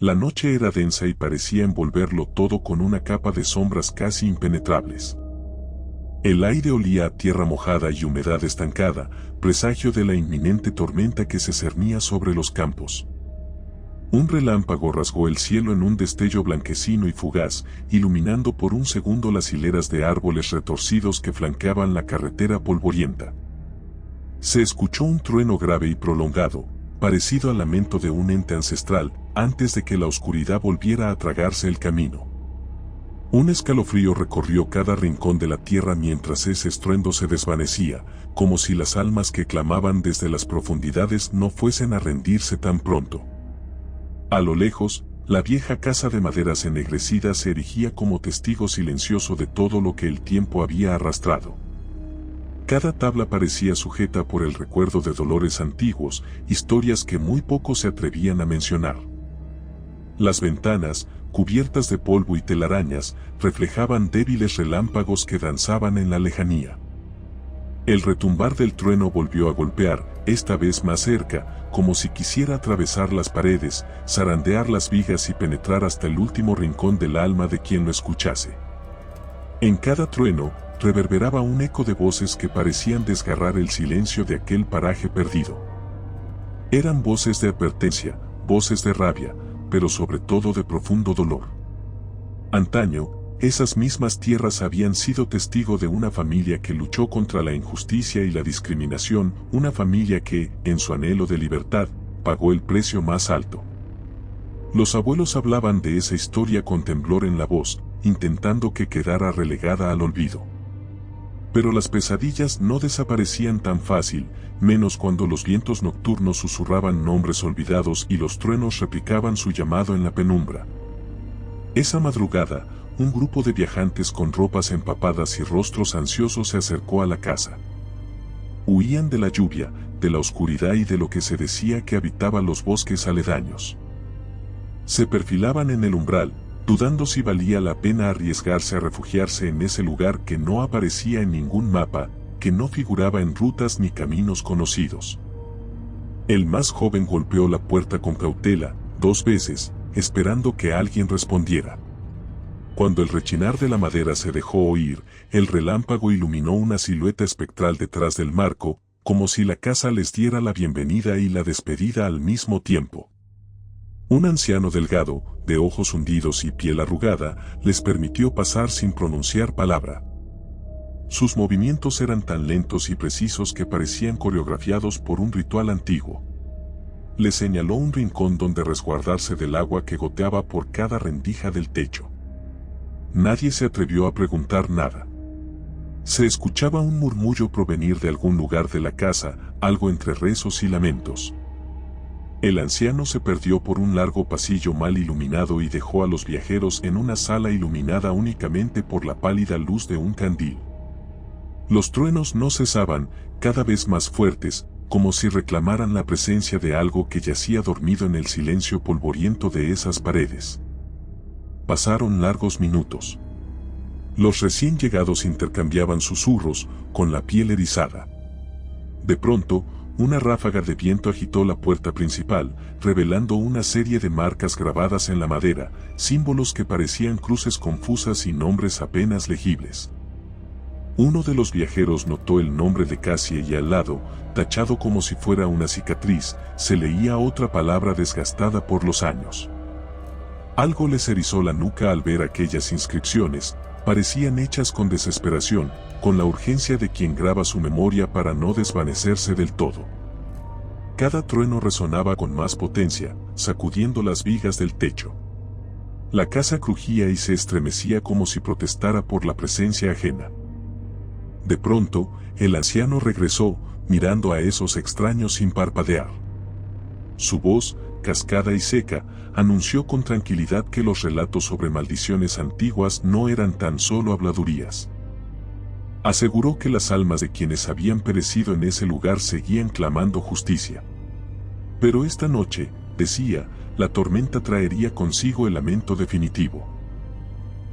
La noche era densa y parecía envolverlo todo con una capa de sombras casi impenetrables. El aire olía a tierra mojada y humedad estancada, presagio de la inminente tormenta que se cernía sobre los campos. Un relámpago rasgó el cielo en un destello blanquecino y fugaz, iluminando por un segundo las hileras de árboles retorcidos que flanqueaban la carretera polvorienta. Se escuchó un trueno grave y prolongado, parecido al lamento de un ente ancestral, antes de que la oscuridad volviera a tragarse el camino. Un escalofrío recorrió cada rincón de la tierra mientras ese estruendo se desvanecía, como si las almas que clamaban desde las profundidades no fuesen a rendirse tan pronto. A lo lejos, la vieja casa de maderas ennegrecida se erigía como testigo silencioso de todo lo que el tiempo había arrastrado. Cada tabla parecía sujeta por el recuerdo de dolores antiguos, historias que muy pocos se atrevían a mencionar. Las ventanas, cubiertas de polvo y telarañas, reflejaban débiles relámpagos que danzaban en la lejanía. El retumbar del trueno volvió a golpear, esta vez más cerca, como si quisiera atravesar las paredes, zarandear las vigas y penetrar hasta el último rincón del alma de quien lo escuchase. En cada trueno, reverberaba un eco de voces que parecían desgarrar el silencio de aquel paraje perdido. Eran voces de advertencia, voces de rabia, pero sobre todo de profundo dolor. Antaño, esas mismas tierras habían sido testigo de una familia que luchó contra la injusticia y la discriminación, una familia que, en su anhelo de libertad, pagó el precio más alto. Los abuelos hablaban de esa historia con temblor en la voz, intentando que quedara relegada al olvido. Pero las pesadillas no desaparecían tan fácil, menos cuando los vientos nocturnos susurraban nombres olvidados y los truenos replicaban su llamado en la penumbra. Esa madrugada, un grupo de viajantes con ropas empapadas y rostros ansiosos se acercó a la casa. Huían de la lluvia, de la oscuridad y de lo que se decía que habitaba los bosques aledaños. Se perfilaban en el umbral, dudando si valía la pena arriesgarse a refugiarse en ese lugar que no aparecía en ningún mapa, que no figuraba en rutas ni caminos conocidos. El más joven golpeó la puerta con cautela, 2 veces, esperando que alguien respondiera. Cuando el rechinar de la madera se dejó oír, el relámpago iluminó una silueta espectral detrás del marco, como si la casa les diera la bienvenida y la despedida al mismo tiempo. Un anciano delgado, de ojos hundidos y piel arrugada, les permitió pasar sin pronunciar palabra. Sus movimientos eran tan lentos y precisos que parecían coreografiados por un ritual antiguo. Les señaló un rincón donde resguardarse del agua que goteaba por cada rendija del techo. Nadie se atrevió a preguntar nada. Se escuchaba un murmullo provenir de algún lugar de la casa, algo entre rezos y lamentos. El anciano se perdió por un largo pasillo mal iluminado y dejó a los viajeros en una sala iluminada únicamente por la pálida luz de un candil. Los truenos no cesaban, cada vez más fuertes, como si reclamaran la presencia de algo que yacía dormido en el silencio polvoriento de esas paredes. Pasaron largos minutos. Los recién llegados intercambiaban susurros, con la piel erizada. De pronto, una ráfaga de viento agitó la puerta principal, revelando una serie de marcas grabadas en la madera, símbolos que parecían cruces confusas y nombres apenas legibles. Uno de los viajeros notó el nombre de Cassie y al lado, tachado como si fuera una cicatriz, se leía otra palabra desgastada por los años. Algo les erizó la nuca al ver aquellas inscripciones, parecían hechas con desesperación, con la urgencia de quien graba su memoria para no desvanecerse del todo. Cada trueno resonaba con más potencia, sacudiendo las vigas del techo. La casa crujía y se estremecía como si protestara por la presencia ajena. De pronto, el anciano regresó, mirando a esos extraños sin parpadear. Su voz, cascada y seca, anunció con tranquilidad que los relatos sobre maldiciones antiguas no eran tan solo habladurías. Aseguró que las almas de quienes habían perecido en ese lugar seguían clamando justicia. Pero esta noche, decía, la tormenta traería consigo el lamento definitivo.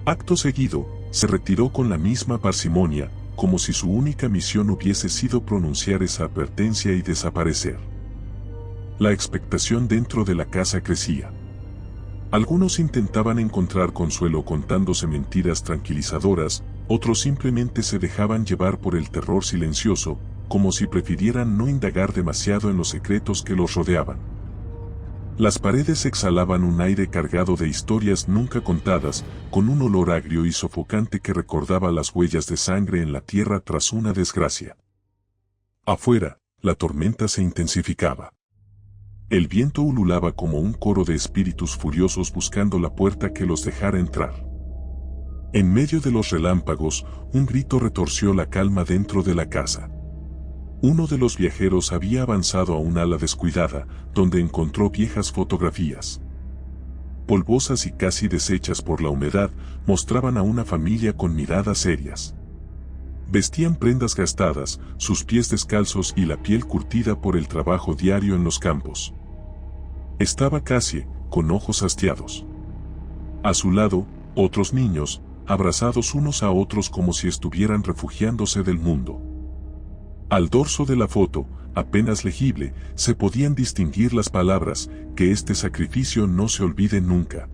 Acto seguido, se retiró con la misma parsimonia, como si su única misión hubiese sido pronunciar esa advertencia y desaparecer. La expectación dentro de la casa crecía. Algunos intentaban encontrar consuelo contándose mentiras tranquilizadoras, otros simplemente se dejaban llevar por el terror silencioso, como si prefirieran no indagar demasiado en los secretos que los rodeaban. Las paredes exhalaban un aire cargado de historias nunca contadas, con un olor agrio y sofocante que recordaba las huellas de sangre en la tierra tras una desgracia. Afuera, la tormenta se intensificaba. El viento ululaba como un coro de espíritus furiosos buscando la puerta que los dejara entrar. En medio de los relámpagos, un grito retorció la calma dentro de la casa. Uno de los viajeros había avanzado a un ala descuidada, donde encontró viejas fotografías. Polvosas y casi deshechas por la humedad, mostraban a una familia con miradas serias. Vestían prendas gastadas, sus pies descalzos y la piel curtida por el trabajo diario en los campos. Estaba Cassie, con ojos hastiados. A su lado, otros niños, abrazados unos a otros como si estuvieran refugiándose del mundo. Al dorso de la foto, apenas legible, se podían distinguir las palabras, que este sacrificio no se olvide nunca.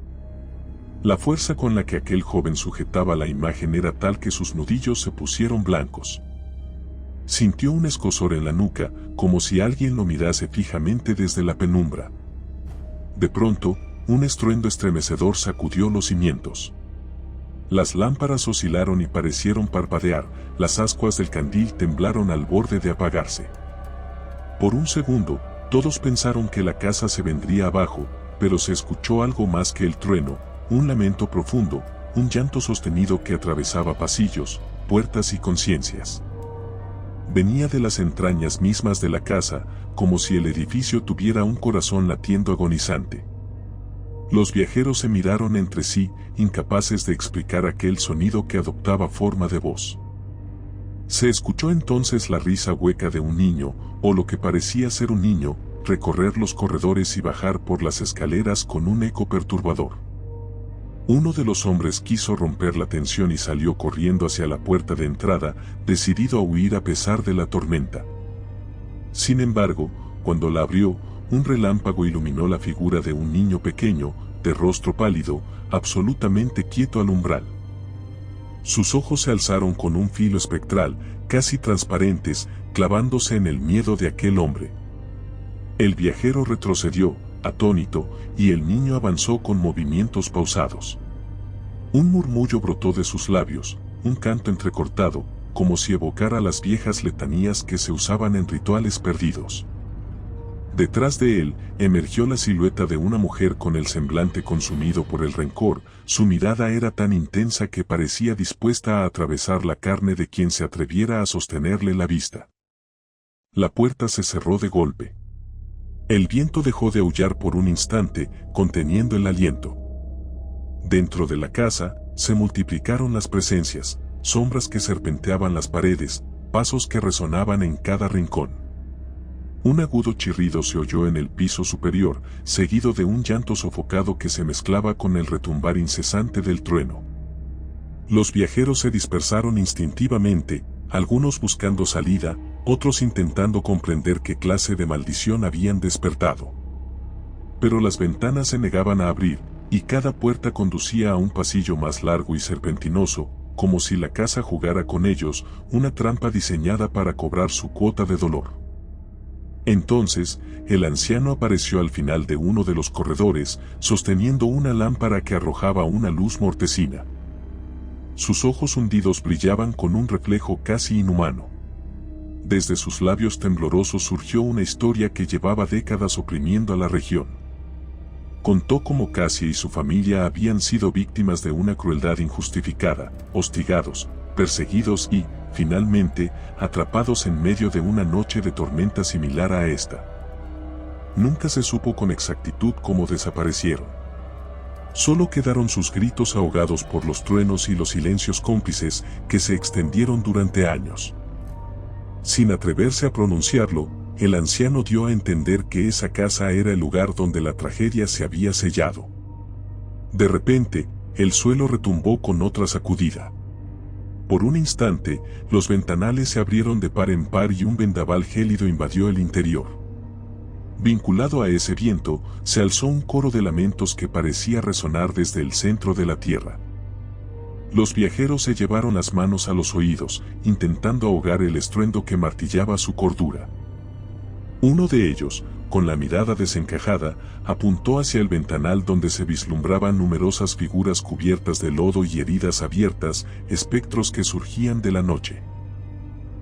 La fuerza con la que aquel joven sujetaba la imagen era tal que sus nudillos se pusieron blancos. Sintió un escozor en la nuca, como si alguien lo mirase fijamente desde la penumbra. De pronto, un estruendo estremecedor sacudió los cimientos. Las lámparas oscilaron y parecieron parpadear, las ascuas del candil temblaron al borde de apagarse. Por un segundo, todos pensaron que la casa se vendría abajo, pero se escuchó algo más que el trueno, un lamento profundo, un llanto sostenido que atravesaba pasillos, puertas y conciencias. Venía de las entrañas mismas de la casa, como si el edificio tuviera un corazón latiendo agonizante. Los viajeros se miraron entre sí, incapaces de explicar aquel sonido que adoptaba forma de voz. Se escuchó entonces la risa hueca de un niño, o lo que parecía ser un niño, recorrer los corredores y bajar por las escaleras con un eco perturbador. Uno de los hombres quiso romper la tensión y salió corriendo hacia la puerta de entrada, decidido a huir a pesar de la tormenta. Sin embargo, cuando la abrió, un relámpago iluminó la figura de un niño pequeño, de rostro pálido, absolutamente quieto al umbral. Sus ojos se alzaron con un filo espectral, casi transparentes, clavándose en el miedo de aquel hombre. El viajero retrocedió, atónito, y el niño avanzó con movimientos pausados. Un murmullo brotó de sus labios, un canto entrecortado, como si evocara las viejas letanías que se usaban en rituales perdidos. Detrás de él, emergió la silueta de una mujer con el semblante consumido por el rencor, su mirada era tan intensa que parecía dispuesta a atravesar la carne de quien se atreviera a sostenerle la vista. La puerta se cerró de golpe. El viento dejó de aullar por un instante, conteniendo el aliento. Dentro de la casa, se multiplicaron las presencias, sombras que serpenteaban las paredes, pasos que resonaban en cada rincón. Un agudo chirrido se oyó en el piso superior, seguido de un llanto sofocado que se mezclaba con el retumbar incesante del trueno. Los viajeros se dispersaron instintivamente, algunos buscando salida, otros intentando comprender qué clase de maldición habían despertado. Pero las ventanas se negaban a abrir, y cada puerta conducía a un pasillo más largo y serpentinoso, como si la casa jugara con ellos, una trampa diseñada para cobrar su cuota de dolor. Entonces, el anciano apareció al final de uno de los corredores, sosteniendo una lámpara que arrojaba una luz mortecina. Sus ojos hundidos brillaban con un reflejo casi inhumano. Desde sus labios temblorosos surgió una historia que llevaba décadas oprimiendo a la región. Contó cómo Cassie y su familia habían sido víctimas de una crueldad injustificada, hostigados, perseguidos y, finalmente, atrapados en medio de una noche de tormenta similar a esta. Nunca se supo con exactitud cómo desaparecieron. Solo quedaron sus gritos ahogados por los truenos y los silencios cómplices que se extendieron durante años. Sin atreverse a pronunciarlo, el anciano dio a entender que esa casa era el lugar donde la tragedia se había sellado. De repente, el suelo retumbó con otra sacudida. Por un instante, los ventanales se abrieron de par en par y un vendaval gélido invadió el interior. Vinculado a ese viento, se alzó un coro de lamentos que parecía resonar desde el centro de la tierra. Los viajeros se llevaron las manos a los oídos, intentando ahogar el estruendo que martillaba su cordura. Uno de ellos, con la mirada desencajada, apuntó hacia el ventanal donde se vislumbraban numerosas figuras cubiertas de lodo y heridas abiertas, espectros que surgían de la noche.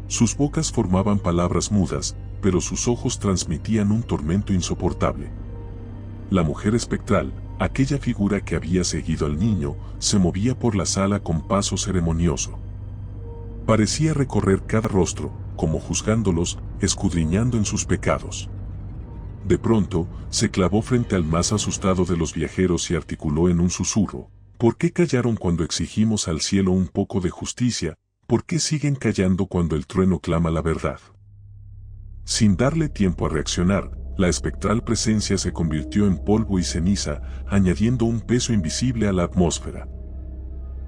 Sus bocas formaban palabras mudas, pero sus ojos transmitían un tormento insoportable. La mujer espectral, aquella figura que había seguido al niño, se movía por la sala con paso ceremonioso. Parecía recorrer cada rostro, como juzgándolos, escudriñando en sus pecados. De pronto, se clavó frente al más asustado de los viajeros y articuló en un susurro: ¿por qué callaron cuando exigimos al cielo un poco de justicia? ¿Por qué siguen callando cuando el trueno clama la verdad? Sin darle tiempo a reaccionar, la espectral presencia se convirtió en polvo y ceniza, añadiendo un peso invisible a la atmósfera.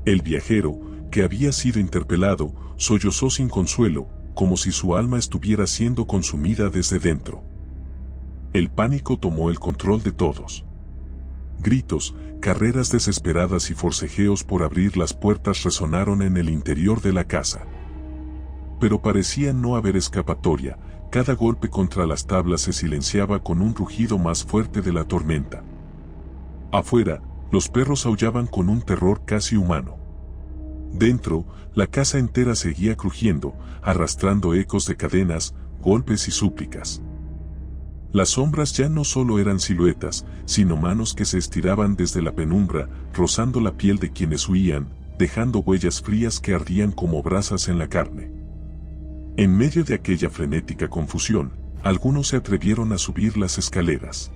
El viajero, que había sido interpelado, sollozó sin consuelo, como si su alma estuviera siendo consumida desde dentro. El pánico tomó el control de todos. Gritos, carreras desesperadas y forcejeos por abrir las puertas resonaron en el interior de la casa. Pero parecía no haber escapatoria. Cada golpe contra las tablas se silenciaba con un rugido más fuerte de la tormenta. Afuera, los perros aullaban con un terror casi humano. Dentro, la casa entera seguía crujiendo, arrastrando ecos de cadenas, golpes y súplicas. Las sombras ya no solo eran siluetas, sino manos que se estiraban desde la penumbra, rozando la piel de quienes huían, dejando huellas frías que ardían como brasas en la carne. En medio de aquella frenética confusión, algunos se atrevieron a subir las escaleras.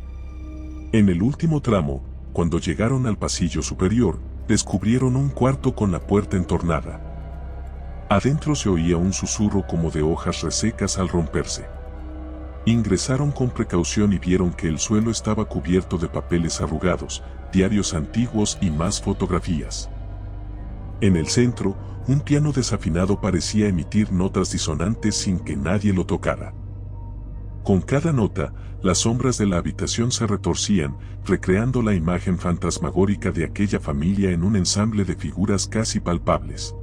En el último tramo, cuando llegaron al pasillo superior, descubrieron un cuarto con la puerta entornada. Adentro se oía un susurro como de hojas resecas al romperse. Ingresaron con precaución y vieron que el suelo estaba cubierto de papeles arrugados, diarios antiguos y más fotografías. En el centro, un piano desafinado parecía emitir notas disonantes sin que nadie lo tocara. Con cada nota, las sombras de la habitación se retorcían, recreando la imagen fantasmagórica de aquella familia en un ensamble de figuras casi palpables.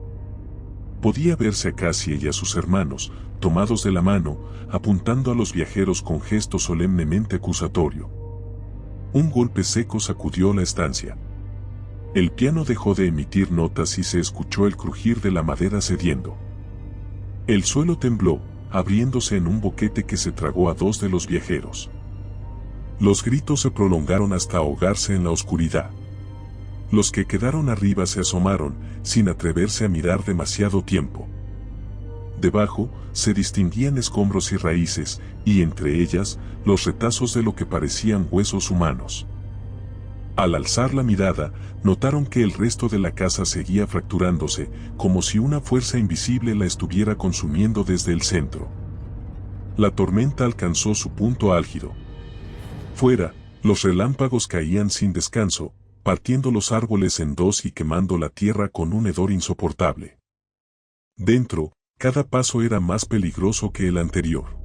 Podía verse a Cassie y a sus hermanos, tomados de la mano, apuntando a los viajeros con gesto solemnemente acusatorio. Un golpe seco sacudió la estancia. El piano dejó de emitir notas y se escuchó el crujir de la madera cediendo. El suelo tembló, abriéndose en un boquete que se tragó a dos de los viajeros. Los gritos se prolongaron hasta ahogarse en la oscuridad. Los que quedaron arriba se asomaron, sin atreverse a mirar demasiado tiempo. Debajo, se distinguían escombros y raíces, y entre ellas, los retazos de lo que parecían huesos humanos. Al alzar la mirada, notaron que el resto de la casa seguía fracturándose, como si una fuerza invisible la estuviera consumiendo desde el centro. La tormenta alcanzó su punto álgido. Fuera, los relámpagos caían sin descanso, partiendo los árboles en dos y quemando la tierra con un hedor insoportable. Dentro, cada paso era más peligroso que el anterior.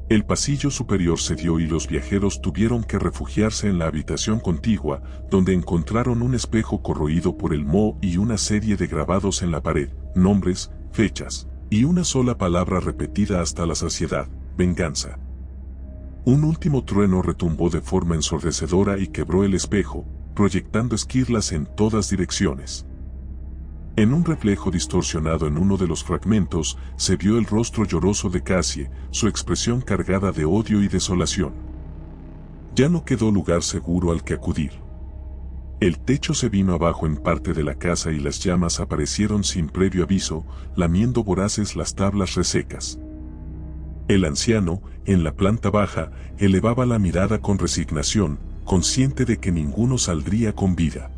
El pasillo superior cedió y los viajeros tuvieron que refugiarse en la habitación contigua, donde encontraron un espejo corroído por el moho y una serie de grabados en la pared, nombres, fechas, y una sola palabra repetida hasta la saciedad: venganza. Un último trueno retumbó de forma ensordecedora y quebró el espejo, proyectando esquirlas en todas direcciones. En un reflejo distorsionado en uno de los fragmentos, se vio el rostro lloroso de Cassie, su expresión cargada de odio y desolación. Ya no quedó lugar seguro al que acudir. El techo se vino abajo en parte de la casa y las llamas aparecieron sin previo aviso, lamiendo voraces las tablas resecas. El anciano, en la planta baja, elevaba la mirada con resignación, consciente de que ninguno saldría con vida.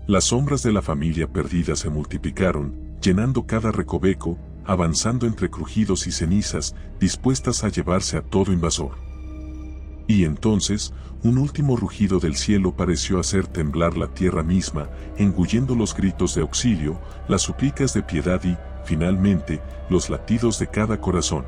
Las sombras de la familia perdida se multiplicaron, llenando cada recoveco, avanzando entre crujidos y cenizas, dispuestas a llevarse a todo invasor. Y entonces, un último rugido del cielo pareció hacer temblar la tierra misma, engullendo los gritos de auxilio, las súplicas de piedad y, finalmente, los latidos de cada corazón.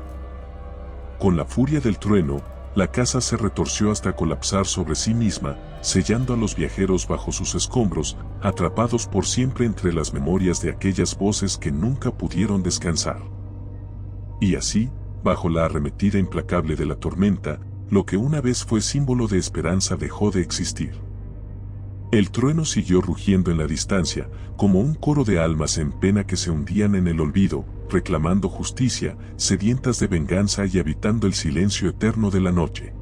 Con la furia del trueno, la casa se retorció hasta colapsar sobre sí misma, sellando a los viajeros bajo sus escombros, atrapados por siempre entre las memorias de aquellas voces que nunca pudieron descansar. Y así, bajo la arremetida implacable de la tormenta, lo que una vez fue símbolo de esperanza dejó de existir. El trueno siguió rugiendo en la distancia, como un coro de almas en pena que se hundían en el olvido, reclamando justicia, sedientas de venganza y habitando el silencio eterno de la noche.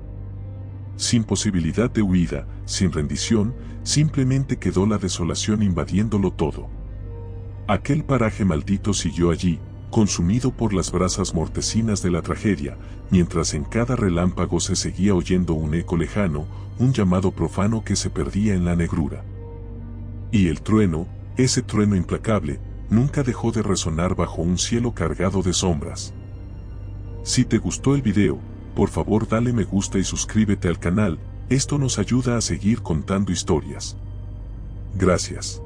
Sin posibilidad de huida, sin rendición, simplemente quedó la desolación invadiéndolo todo. Aquel paraje maldito siguió allí, consumido por las brasas mortecinas de la tragedia, mientras en cada relámpago se seguía oyendo un eco lejano, un llamado profano que se perdía en la negrura. Y el trueno, ese trueno implacable, nunca dejó de resonar bajo un cielo cargado de sombras. Si te gustó el video, por favor dale me gusta y suscríbete al canal, esto nos ayuda a seguir contando historias. Gracias.